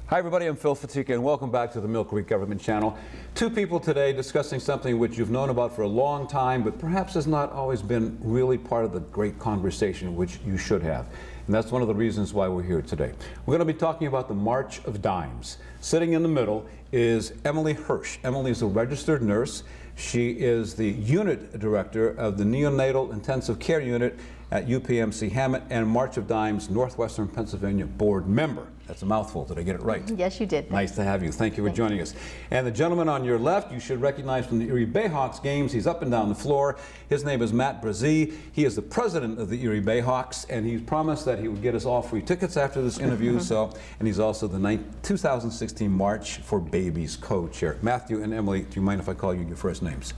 Hi everybody, I'm Phil Fatika and welcome back to the Millcreek Government Channel. Two people today discussing something which you've known about for a long time, but perhaps has not always been really part of the great conversation which you should have. And that's one of the reasons why we're here today. We're going to be talking about the March of Dimes. Sitting in the middle is Emily Hirsch. Emily is a registered nurse. She is the unit director of the Neonatal Intensive Care Unit at UPMC Hammett and March of Dimes Northwestern Pennsylvania board member. That's a mouthful. Did I get it right? Yes, you did. Nice to have you. Thank you for joining us. And the gentleman on your left, you should recognize from the Erie Bayhawks games. He's up and down the floor. His name is Matt Brazee. He is the president of the Erie Bayhawks, and he's promised that he would get us all free tickets after this interview. And he's also the 2016 March for Babies co-chair. Matthew and Emily, do you mind if I call you your first names?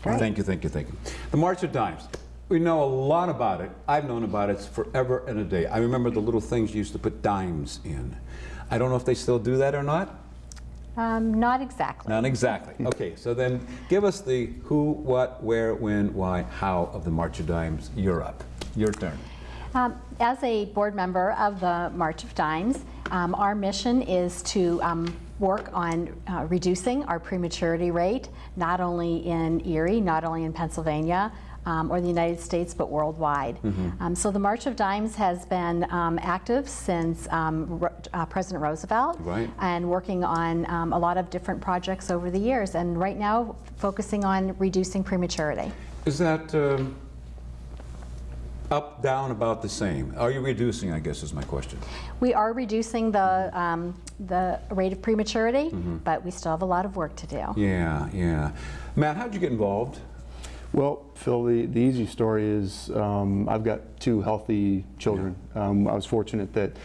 Great. Thank you, thank you, thank you. The March of Dimes. We know a lot about it. I've known about it forever and a day. I remember the little things you used to put dimes in. I don't know if they still do that or not. Not exactly. Not exactly. Okay, so then give us the who, what, where, when, why, how of the March of Dimes. You're up. Your turn. As a board member of the March of Dimes, our mission is to work on reducing our prematurity rate, not only in Erie, not only in Pennsylvania, or the United States, but worldwide. So the March of Dimes has been active since President Roosevelt, and working on a lot of different projects over the years, and right now focusing on reducing prematurity. Is that up, down, about the same? Are you reducing, I guess is my question. We are reducing the rate of prematurity, but we still have a lot of work to do. Yeah, yeah. Matt, how'd you get involved? Well, Phil, the easy story is I've got two healthy children. I was fortunate that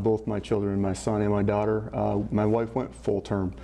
both my children, my son and my daughter, my wife went full term.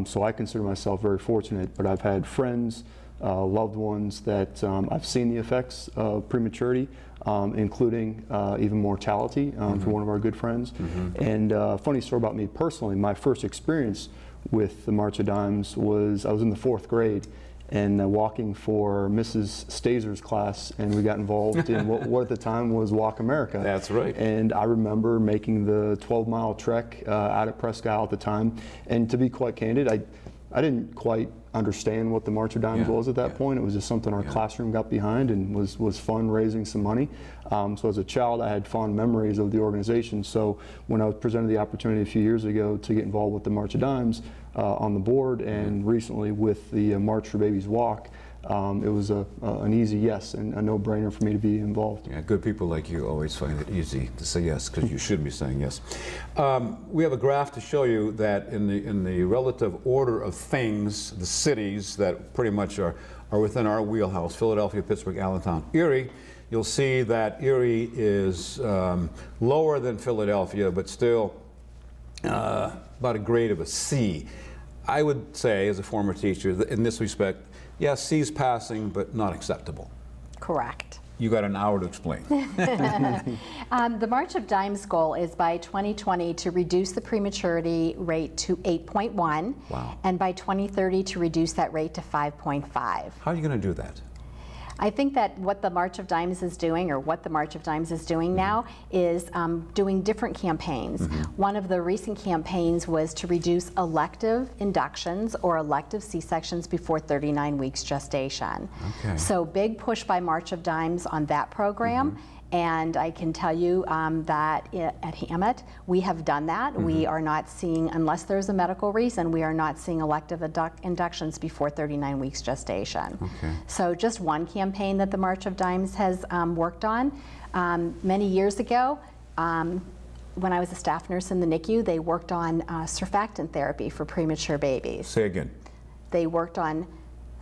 So I consider myself very fortunate, but I've had friends, loved ones that I've seen the effects of prematurity, including even mortality for one of our good friends. And funny story about me personally, my first experience with the March of Dimes was I was in the 4th grade and walking for Mrs. Stasier's class, and we got involved in what at the time was Walk America. That's right. And I remember making the 12-mile trek out at Presque Isle at the time, and to be quite candid, I didn't quite understand what the March of Dimes was at that point. It was just something our classroom got behind and was fun, raising some money. So as a child, I had fond memories of the organization. So when I was presented the opportunity a few years ago to get involved with the March of Dimes on the board, and recently with the March for Babies Walk, it was an easy yes and a no-brainer for me to be involved. Yeah, good people like you always find it easy to say yes, because you should be saying yes. We have a graph to show you that in the relative order of things, the cities that pretty much are within our wheelhouse, Philadelphia, Pittsburgh, Allentown, Erie, you'll see that Erie is lower than Philadelphia, but still about a grade of a C. I would say, as a former teacher, that in this respect, yes, C's passing, but not acceptable. Correct. You got an hour to explain. The March of Dimes goal is by 2020 to reduce the prematurity rate to 8.1, Wow. and by 2030 to reduce that rate to 5.5. How are you going to do that? I think that what the March of Dimes is doing, or what the March of Dimes is doing now, is doing different campaigns. One of the recent campaigns was to reduce elective inductions or elective C-sections before 39 weeks gestation. Okay. So big push by March of Dimes on that program. And I can tell you that at Hammett, we have done that. We are not seeing, unless there's a medical reason, we are not seeing elective inductions before 39 weeks gestation. Okay. So just one campaign that the March of Dimes has worked on. Many years ago, when I was a staff nurse in the Nicu, they worked on surfactant therapy for premature babies. Say again. They worked on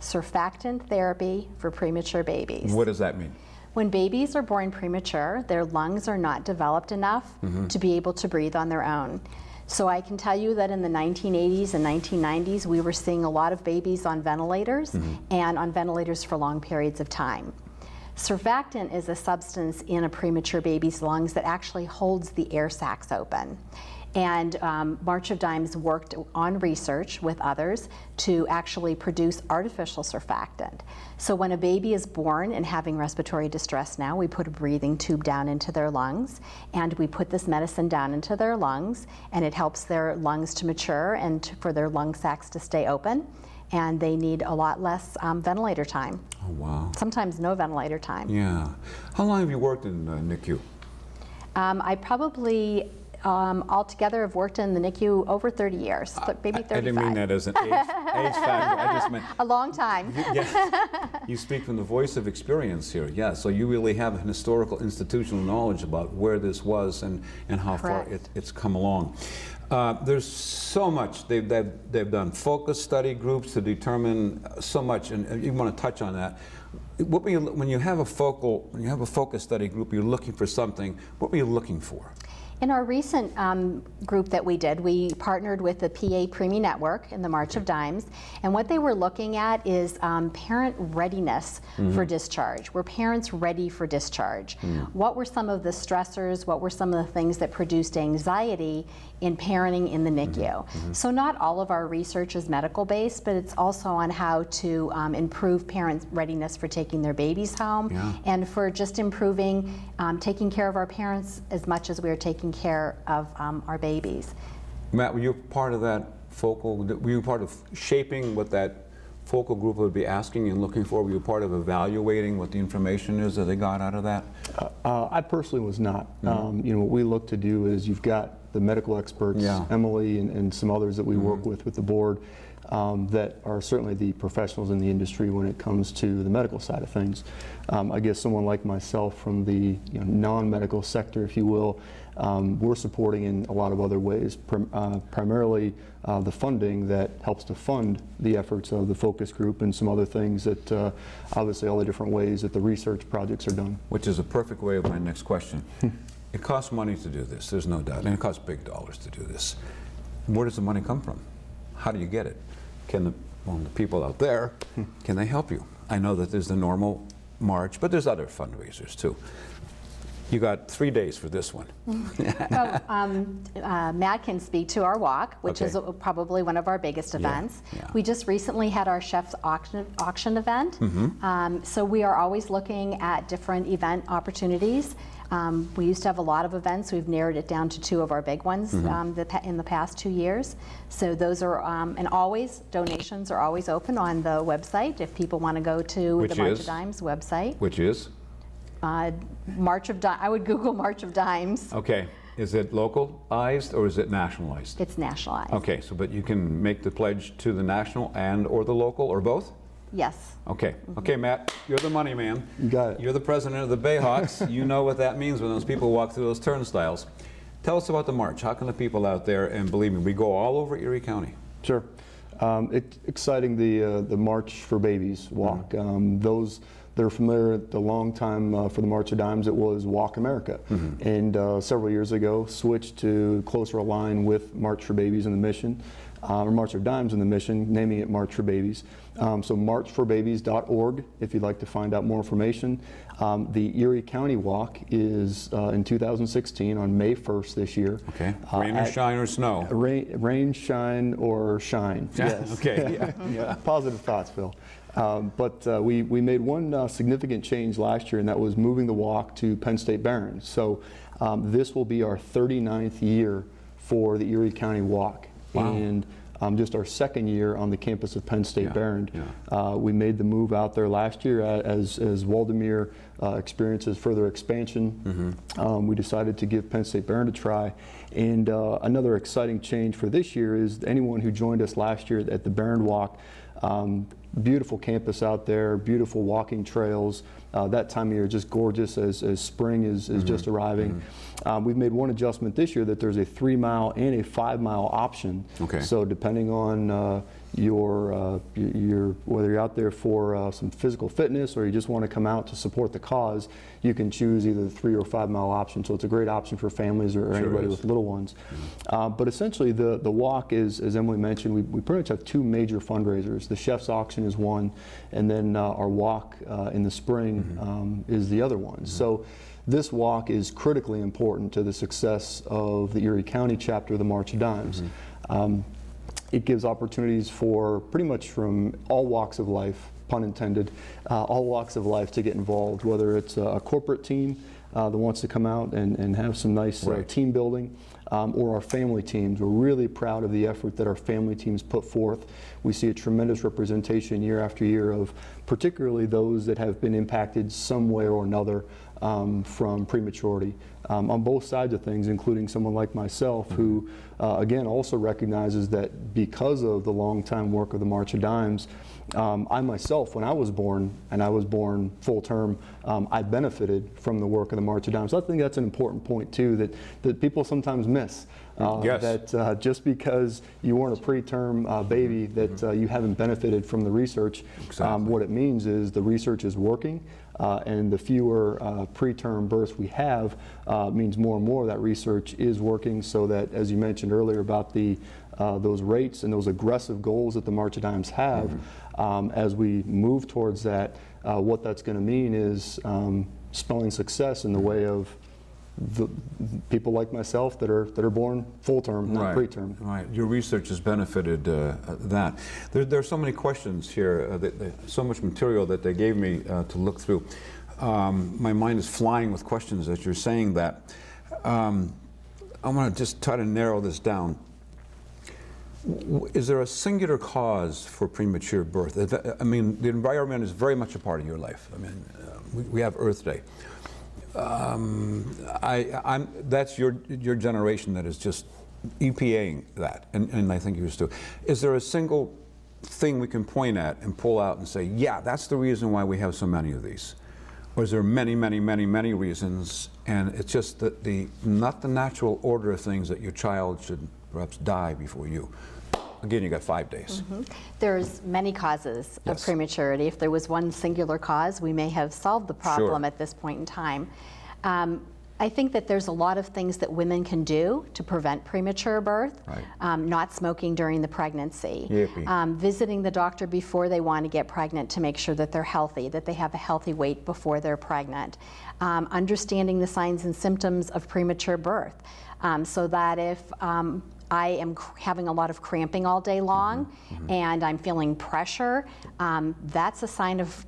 surfactant therapy for premature babies. What does that mean? When babies are born premature, their lungs are not developed enough to be able to breathe on their own. So I can tell you that in the 1980s and 1990s, we were seeing a lot of babies on ventilators and on ventilators for long periods of time. Surfactant is a substance in a premature baby's lungs that actually holds the air sacs open. And March of Dimes worked on research with others to actually produce artificial surfactant. So when a baby is born and having respiratory distress now, we put a breathing tube down into their lungs, and we put this medicine down into their lungs, and it helps their lungs to mature and for their lung sacs to stay open. And they need a lot less ventilator time. Oh, wow. Sometimes no ventilator time. Yeah. How long have you worked in NICU? I probably altogether have worked in the NICU over 30 years, maybe 35. I didn't mean that as an age factor. I just meant A long time. you speak from the voice of experience here. Yeah, so you really have an historical institutional knowledge about where this was and how Correct. far it's come along. There's so much they've done. Focus study groups to determine so much, and you want to touch on that. When you have a focus study group, you're looking for something. What were you looking for? In our recent group that we did, we partnered with the PA Preemie Network in the March of Dimes, and what they were looking at is parent readiness for discharge. Were parents ready for discharge? What were some of the stressors? What were some of the things that produced anxiety in parenting in the NICU? So not all of our research is medical based, but it's also on how to improve parents' readiness for taking their babies home, and for just improving taking care of our parents as much as we are taking care of our babies. Matt, were you part of that were you part of shaping what that focal group would be asking and looking for? Were you part of evaluating what the information is that they got out of that? I personally was not. You know, what we look to do is you've got the medical experts, Emily and some others that we work with the board, that are certainly the professionals in the industry when it comes to the medical side of things. I guess someone like myself from the non-medical sector, if you will, we're supporting in a lot of other ways, primarily the funding that helps to fund the efforts of the focus group and some other things that obviously all the different ways that the research projects are done. Which is a perfect way of my next question. It costs money to do this, there's no doubt, and it costs big dollars to do this. Where does the money come from? How do you get it? Can the people out there, can they help you? I know that there's the normal march, but there's other fundraisers too. You got 3 days for this one. Matt can speak to our walk, which is probably one of our biggest events. We just recently had our chef's auction event. So we are always looking at different event opportunities. We used to have a lot of events. We've narrowed it down to 2 of our big ones in the past 2 years. So those are, and always, donations are always open on the website if people want to go to the March of Dimes website. Which is? March of Dimes, I would Google March of Dimes. Okay. Is it localized or is it nationalized? It's nationalized. Okay, so but you can make the pledge to the national and or the local or both? Yes. Okay. Okay, Matt, you're the money man. You got it. You're the president of the Bayhawks. You know what that means when those people walk through those turnstiles. Tell us about the march. How can the people out there, and believe me, we go all over Erie County. Sure. It's exciting, the March for Babies walk. Those that are familiar, the long time for the March of Dimes, it was Walk America. And several years ago, switched to closer align with March for Babies and the mission, or March of Dimes and the mission, naming it March for Babies. So marchforbabies.org if you'd like to find out more information. The Erie County Walk is in 2016 on May 1st this year. Okay. Rain or shine or snow? Rain, shine, or shine. Yes. Okay. Yeah. Positive thoughts, Phil. But we made one significant change last year, and that was moving the walk to Penn State Barrens. So this will be our 39th year for the Erie County Walk. Wow. And just our second year on the campus of Penn State Barrens. We made the move out there last year as Waldemere experiences further expansion. We decided to give Penn State Barrens a try. And another exciting change for this year is anyone who joined us last year at the Barrens Walk, beautiful campus out there, beautiful walking trails. That time of year just gorgeous as spring is just arriving. We've made one adjustment this year that there's a 3-mile and a 5-mile option. Okay. So depending on your whether you're out there for some physical fitness or you just want to come out to support the cause, you can choose either the 3 or 5-mile option. So it's a great option for families or anybody with little ones. But essentially the walk is, as Emily mentioned, we pretty much have 2 major fundraisers. The chef's auction is one, and then our walk in the spring is the other one. So this walk is critically important to the success of the Erie County chapter of the March of Dimes. It gives opportunities for pretty much from all walks of life, pun intended, all walks of life to get involved, whether it's a corporate team that wants to come out and have some nice team building, or our family teams. We're really proud of the effort that our family teams put forth. We see a tremendous representation year after year of particularly those that have been impacted some way or another from prematurity on both sides of things, including someone like myself who, again, also recognizes that because of the long time work of the March of Dimes, I myself, when I was born, and I was born full term, I benefited from the work of the March of Dimes. So I think that's an important point too that people sometimes miss. Yes. That just because you weren't a preterm baby that you haven't benefited from the research. Exactly. What it means is the research is working, and the fewer preterm births we have means more and more of that research is working, so that, as you mentioned earlier about the those rates and those aggressive goals that the March of Dimes have, as we move towards that, what that's going to mean is spelling success in the way of the people like myself that are born full term, not preterm. Right. Your research has benefited that. There are so many questions here, so much material that they gave me to look through. My mind is flying with questions as you're saying that. I want to just try to narrow this down. Is there a singular cause for premature birth? I mean, the environment is very much a part of your life. I mean, we have Earth Day. That's your generation that is just EPAing that, and I think yours too. Is there a single thing we can point at and pull out and say, yeah, that's the reason why we have so many of these? Or is there many, many, many, many reasons, and it's just that not the natural order of things that your child should perhaps die before you? Again, you got 5 days. There's many causes of prematurity. If there was one singular cause, we may have solved the problem at this point in time. I think that there's a lot of things that women can do to prevent premature birth. Not smoking during the pregnancy, visiting the doctor before they want to get pregnant to make sure that they're healthy, that they have a healthy weight before they're pregnant, understanding the signs and symptoms of premature birth, so that if I am having a lot of cramping all day long and I'm feeling pressure, that's a sign of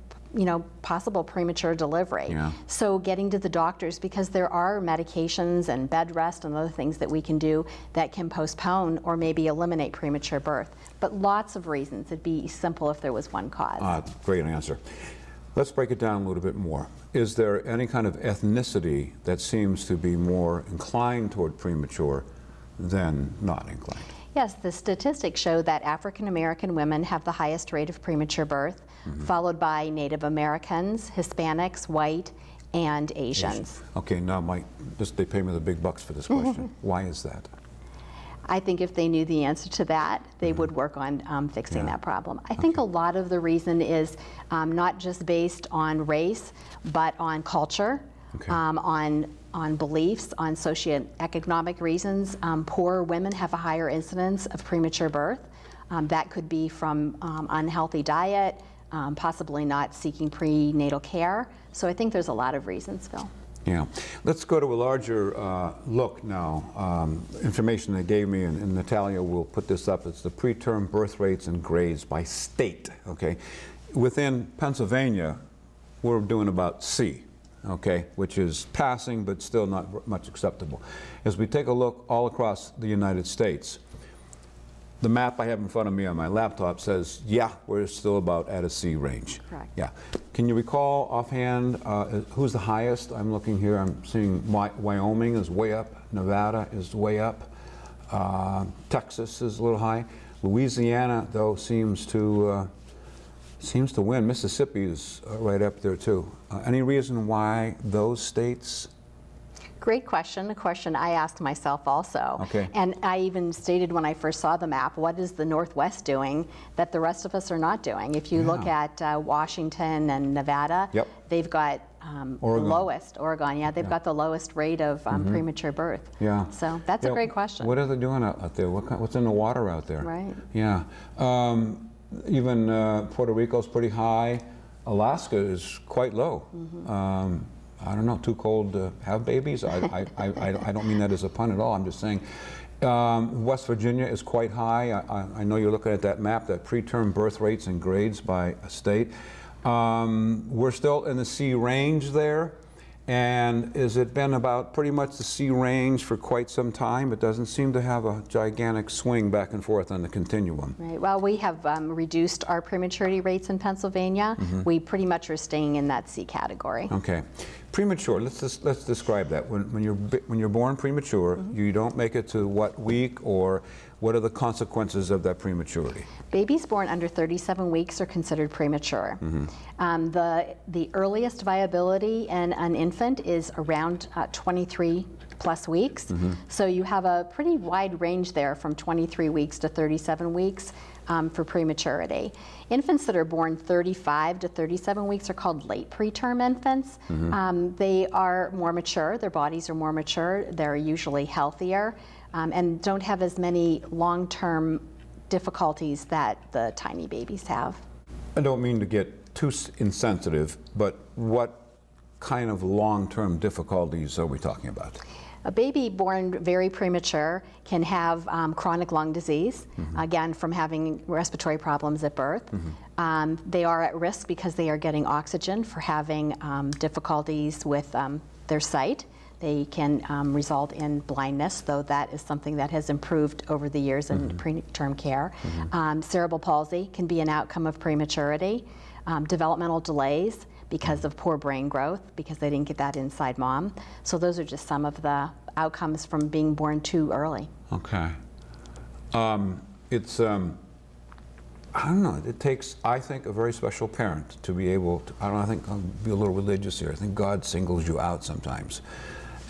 possible premature delivery. So getting to the doctors, because there are medications and bed rest and other things that we can do that can postpone or maybe eliminate premature birth. But lots of reasons. It'd be simple if there was one cause. Great answer. Let's break it down a little bit more. Is there any kind of ethnicity that seems to be more inclined toward premature than not inclined? Yes, the statistics show that African American women have the highest rate of premature birth, followed by Native Americans, Hispanics, white, and Asians. Okay, now they pay me the big bucks for this question. Why is that? I think if they knew the answer to that, they would work on fixing that problem. I think a lot of the reason is not just based on race, but on culture, on beliefs, on socioeconomic reasons. Poor women have a higher incidence of premature birth. That could be from unhealthy diet, possibly not seeking prenatal care. So I think there's a lot of reasons, Phil. Yeah. Let's go to a larger look now. Information they gave me, and Natalia will put this up. It's the preterm birth rates and grades by state. Okay. Within Pennsylvania, we're doing about C. Okay, which is passing, but still not much acceptable. As we take a look all across the United States, the map I have in front of me on my laptop says, yeah, we're still about at a C range. Correct. Yeah. Can you recall offhand who's the highest? I'm looking here, I'm seeing Wyoming is way up, Nevada is way up, Texas is a little high. Louisiana, though, seems to win. Mississippi is right up there too. Any reason why those states? Great question, a question I asked myself also. Okay. And I even stated when I first saw the map, what is the Northwest doing that the rest of us are not doing? If you look at Washington and Nevada, they've got the lowest, Oregon, they've got the lowest rate of premature birth. Yeah. So that's a great question. What are they doing out there? What's in the water out there? Right. Yeah. Even Puerto Rico's pretty high. Alaska is quite low. I don't know, too cold to have babies? I don't mean that as a pun at all. I'm just saying West Virginia is quite high. I know you're looking at that map, that preterm birth rates and grades by state. We're still in the C range there. And has it been about pretty much the C range for quite some time? It doesn't seem to have a gigantic swing back and forth on the continuum. Right. Well, we have reduced our prematurity rates in Pennsylvania. We pretty much are staying in that C category. Okay. Premature, let's describe that. When you're born premature, you don't make it to what week, or what are the consequences of that prematurity? Babies born under 37 weeks are considered premature. The earliest viability in an infant is around 23 plus weeks. So you have a pretty wide range there from 23 weeks to 37 weeks for prematurity. Infants that are born 35 to 37 weeks are called late preterm infants. They are more mature, their bodies are more mature, they're usually healthier, and don't have as many long-term difficulties that the tiny babies have. I don't mean to get too insensitive, but what kind of long-term difficulties are we talking about? A baby born very premature can have chronic lung disease, again, from having respiratory problems at birth. They are at risk because they are getting oxygen for having difficulties with their sight. They can result in blindness, though that is something that has improved over the years in preterm care. Cerebral palsy can be an outcome of prematurity. Developmental delays because of poor brain growth, because they didn't get that inside mom. So those are just some of the outcomes from being born too early. Okay. It's, I don't know, it takes, I think, a very special parent to be able to, I think I'll be a little religious here. I think God singles you out sometimes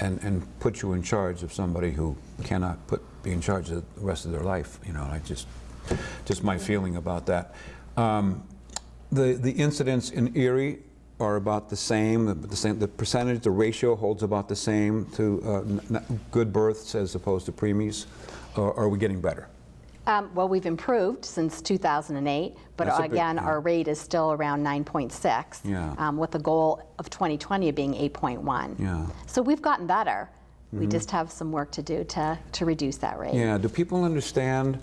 and puts you in charge of somebody who cannot be in charge of the rest of their life. You know, just my feeling about that. The incidents in Erie are about the same. The percentage, the ratio holds about the same to good births as opposed to preemies. Or are we getting better? Well, we've improved since 2008, but again, our rate is still around 9.6, with the goal of 2020 being 8.1. Yeah. So we've gotten better. We just have some work to do to reduce that rate. Yeah. Do people understand?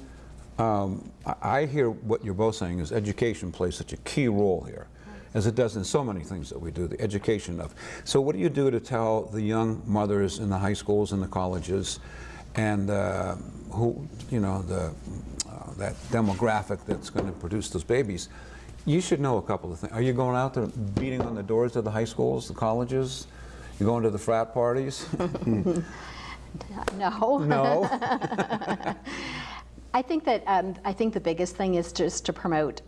I hear what you're both saying is education plays such a key role here, as it does in so many things that we do, the education of. So what do you do to tell the young mothers in the high schools and the colleges, and who, you know, that demographic that's going to produce those babies? You should know a couple of things. Are you going out there beating on the doors of the high schools, the colleges? You going to the frat parties? No. No. I think the biggest thing is just to promote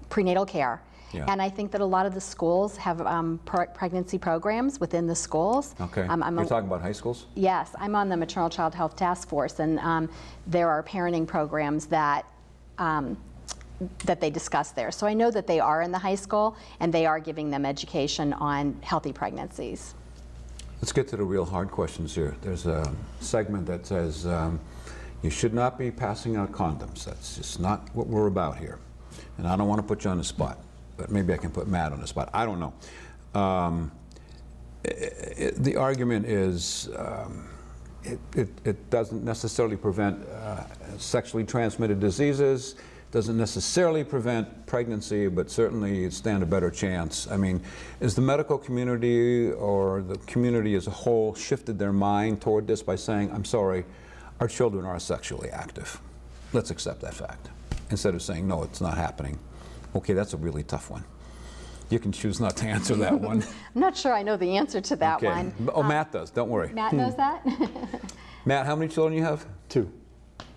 prenatal care. Yeah. And I think that a lot of the schools have pregnancy programs within the schools. Okay. You're talking about high schools? Yes. I'm on the Maternal Child Health Task Force, and there are parenting programs that they discuss there. So I know that they are in the high school, and they are giving them education on healthy pregnancies. Let's get to the real hard questions here. There's a segment that says, you should not be passing out condoms. That's just not what we're about here. And I don't want to put you on the spot, but maybe I can put Matt on the spot. I don't know. The argument is it doesn't necessarily prevent sexually transmitted diseases, doesn't necessarily prevent pregnancy, but certainly it stand a better chance. I mean, is the medical community or the community as a whole shifted their mind toward this by saying, I'm sorry, our children are sexually active. Let's accept that fact. Instead of saying, no, it's not happening. Okay, that's a really tough one. You can choose not to answer that one. I'm not sure I know the answer to that one. Oh, Matt does, don't worry. Matt knows that? Matt, how many children you have? 2.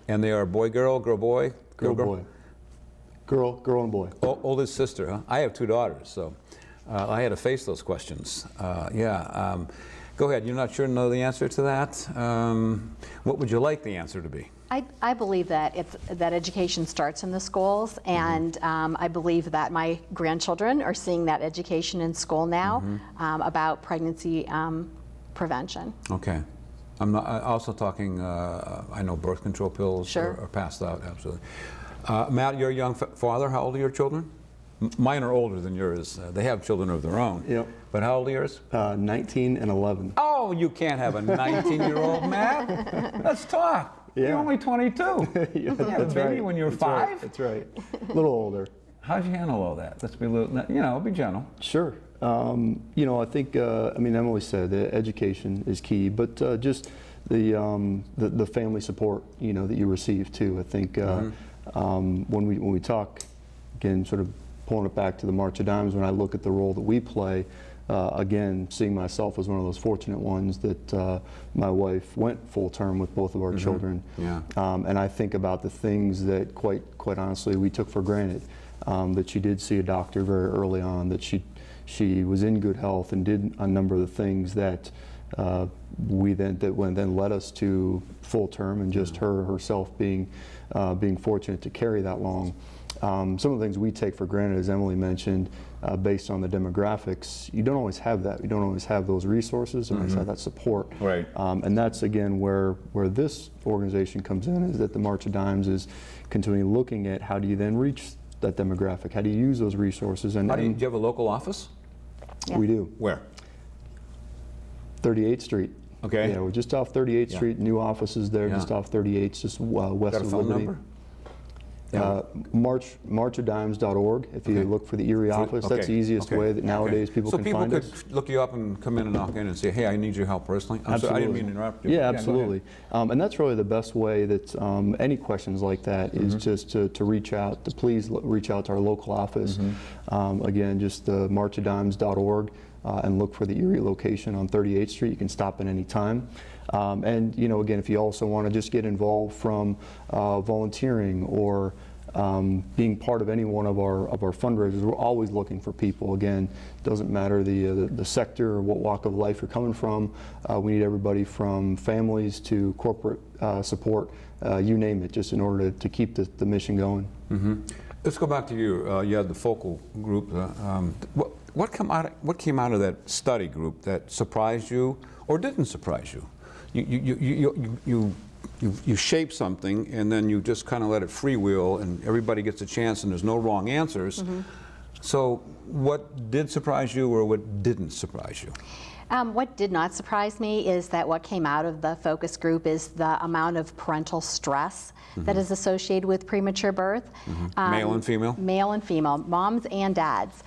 And they are boy, girl, boy? Girl, boy. Girl, and boy. Oldest sister, huh? I have 2 daughters, so I had to face those questions. Go ahead, you're not sure to know the answer to that? What would you like the answer to be? I believe that that education starts in the schools, and I believe that my grandchildren are seeing that education in school now about pregnancy prevention. Okay. I'm not also talking, I know birth control pills Sure. are passed out, absolutely. Matt, you're a young father. How old are your children? Mine are older than yours. They have children of their own. Yep. But how old are yours? 19 and 11. Oh, you can't have a 19-year-old, Matt. Let's talk. Yeah. You're only 22. Yeah, You had a that's baby right. when you were That's 5? Right. That's right. A little older. How'd you handle all that? Let's be a little, be gentle. Sure. I think, Emily said that education is key, but just the family support, that you receive too. I think when we talk, again, sort of pulling it back to the March of Dimes, when I look at the role that we play, again, seeing myself as one of those fortunate ones that my wife went full term with both of our children. Yeah. And I think about the things that quite honestly we took for granted, that she did see a doctor very early on, that she was in good health and did a number of the things that then led us to full term, and just herself being fortunate to carry that long. Some of the things we take for granted, as Emily mentioned, based on the demographics, you don't always have that. You don't always have those resources, and always have that support. Right. And that's again where this organization comes in, is that the March of Dimes is continually looking at how do you then reach that demographic, how do you use those resources, and Do you have a local office? Yeah. we do. Where? 38th Street. Okay. Yeah, we're just off 38th Yeah. Street. New offices there, Yeah. just off 38th, just west Got a of phone Liberty. number? Marchofdimes.org. If you Okay. look for the Erie office, that's the easiest way that nowadays people can find us. So people could look you up and come in and knock in and say, hey, I need your help personally? I'm sorry, I didn't mean to interrupt you. Yeah, go ahead. absolutely. And that's really the best way that any questions like that is just to reach out, to please reach out to our local office. Again, just marchofdimes.org, and look for the Erie location on 38th Street. You can stop at any time. And again, if you also want to just get involved from volunteering or being part of any one of our fundraisers, we're always looking for people. Again, doesn't matter the sector or what walk of life you're coming from. We need everybody from families to corporate support, you name it, just in order to keep the mission going. Let's go back to you. You had the focal group. What came out of that study group that surprised you or didn't surprise you? You shape something and then you just kind of let it freewheel, and everybody gets a chance and there's no wrong answers. So what did surprise you or what didn't surprise you? What did not surprise me is that what came out of the focus group is the amount of parental stress that is associated with premature birth. Male and female? Male and female, moms and dads.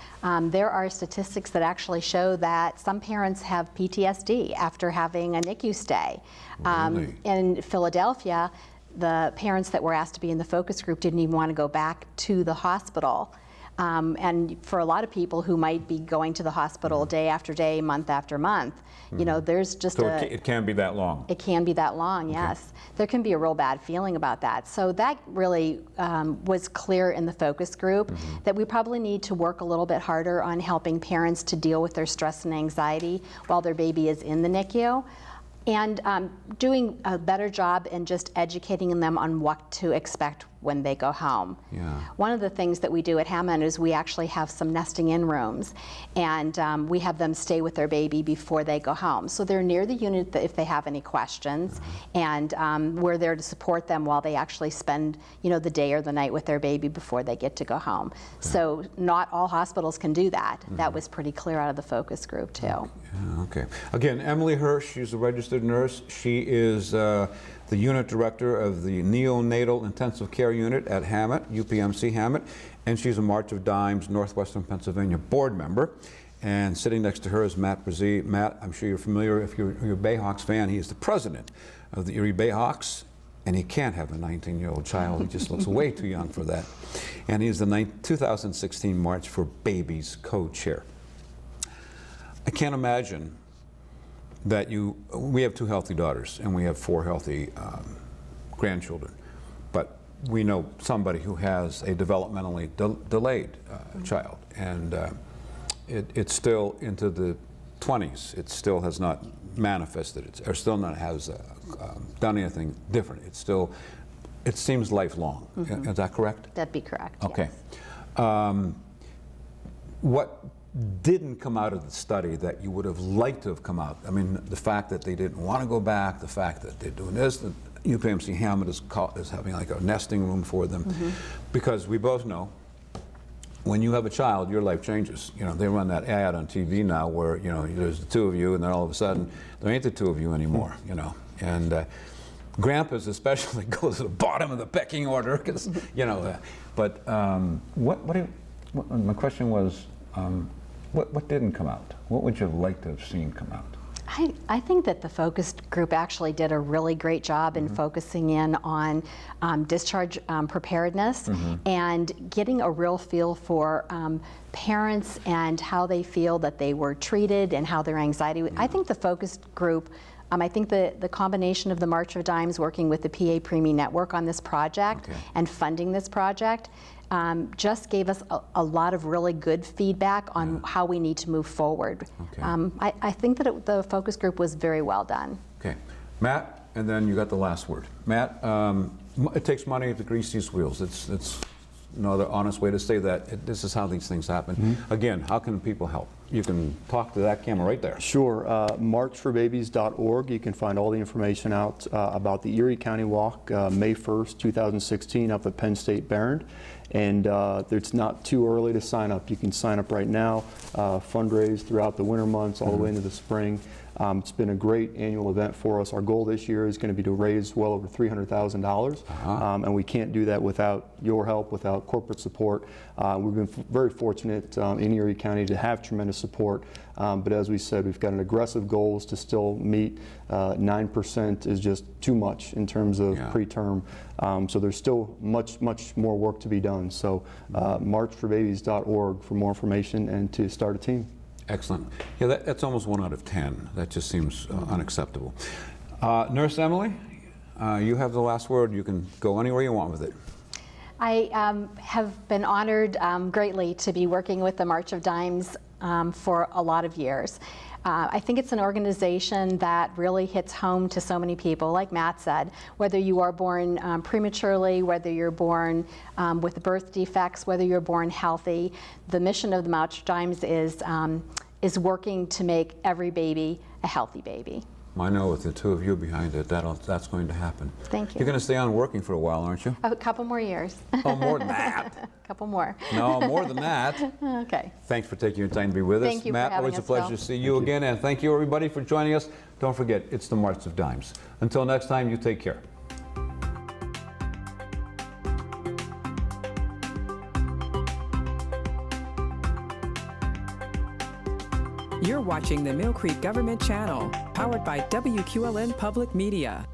There are statistics that actually show that some parents have PTSD after having a Nicu stay. Really? In Philadelphia, the parents that were asked to be in the focus group didn't even want to go back to the hospital. And for a lot of people who might be going to the hospital day after day, month after month, there's just it can be that long. It can be that long, yes. There can be a real bad feeling about that. So that really was clear in the focus group, that we probably need to work a little bit harder on helping parents to deal with their stress and anxiety while their baby is in the NICU. And doing a better job in just educating them on what to expect when they go home. Yeah. One of the things that we do at Hammond is we actually have some nesting in rooms, and we have them stay with their baby before they go home. So they're near the unit if they have any questions, and we're there to support them while they actually spend the day or the night with their baby before they get to go home. So not all hospitals can do that. That was pretty clear out of the focus group too. Yeah, okay. Again, Emily Hirsch, she's a registered nurse. She is the unit director of the neonatal intensive care unit at Hammett, UPMC Hammett, and she's a March of Dimes Northwestern Pennsylvania board member. And sitting next to her is Matt Brazee. Matt, I'm sure you're familiar, if you're a Bayhawks fan, he is the president of the Erie Bayhawks, and he can't have a 19-year-old child. He just looks way too young for that. And he's the 2016 March for Babies co-chair. I can't imagine that we have 2 healthy daughters and we have 4 healthy grandchildren, but we know somebody who has a developmentally delayed child, and it's still into the 20s. It still has not manifested, or still not has done anything different. It seems lifelong. Is that correct? That'd be correct. Okay. Yes. What didn't come out of the study that you would have liked to have come out? I mean, the fact that they didn't want to go back, the fact that they're doing this, the UPMC Hammett is having like a nesting room for them, because we both know when you have a child, your life changes. You know, they run that ad on TV now where, you know, there's the two of you, and then all of a sudden, there ain't the two of you anymore, you know. And grandpas especially go to the bottom of the pecking order, because, you know, but my question was, what didn't come out? What would you have liked to have seen come out? I think that the focus group actually did a really great job in focusing in on discharge preparedness and getting a real feel for parents and how they feel that they were treated and how their anxiety. I think the focus group, I think the combination of the March of Dimes working with the PA Preemie Network on this project and funding this project just gave us a lot of really good feedback on how we need to move forward. I think that the focus group was very well done. Okay. Matt, and then you got the last word. Matt, it takes money to grease these wheels. It's no other honest way to say that. This is how these things happen. Again, how can people help? You can talk to that camera right there. Sure. marchforbabies.org. You can find all the information out about the Erie County Walk, May 1st, 2016, up at Penn State Barron. And it's not too early to sign up. You can sign up right now, fundraise throughout the winter months, all the way into the spring. It's been a great annual event for us. Our goal this year is going to be to raise well over $300,000, and we can't do that without your help, without corporate support. We've been very fortunate in Erie County to have tremendous support, but as we said, we've got an aggressive goals to still meet. 9% is just too much in terms of preterm, so there's still much more work to be done. So marchforbabies.org for more information and to start a team. Excellent. Yeah, that's almost 1 out of 10. That just seems unacceptable. Nurse Emily, you have the last word. You can go anywhere you want with it. I have been honored greatly to be working with the March of Dimes for a lot of years. I think it's an organization that really hits home to so many people. Like Matt said, whether you are born prematurely, whether you're born with birth defects, whether you're born healthy, the mission of the March of Dimes is working to make every baby a healthy baby. I know with the two of you behind it, that's going to happen. Thank you. You're going to stay on working for a while, aren't you? A couple more years. Oh, more than that. A couple more. No, more than that. Okay. Thanks for taking your time to be with us. Thank you for Matt, having always a us, pleasure Phil. to see you again, and thank you everybody for joining us. Don't forget, it's the March of Dimes. Until next time, you take care. You're watching the Millcreek Government Channel, powered by WQLN Public Media.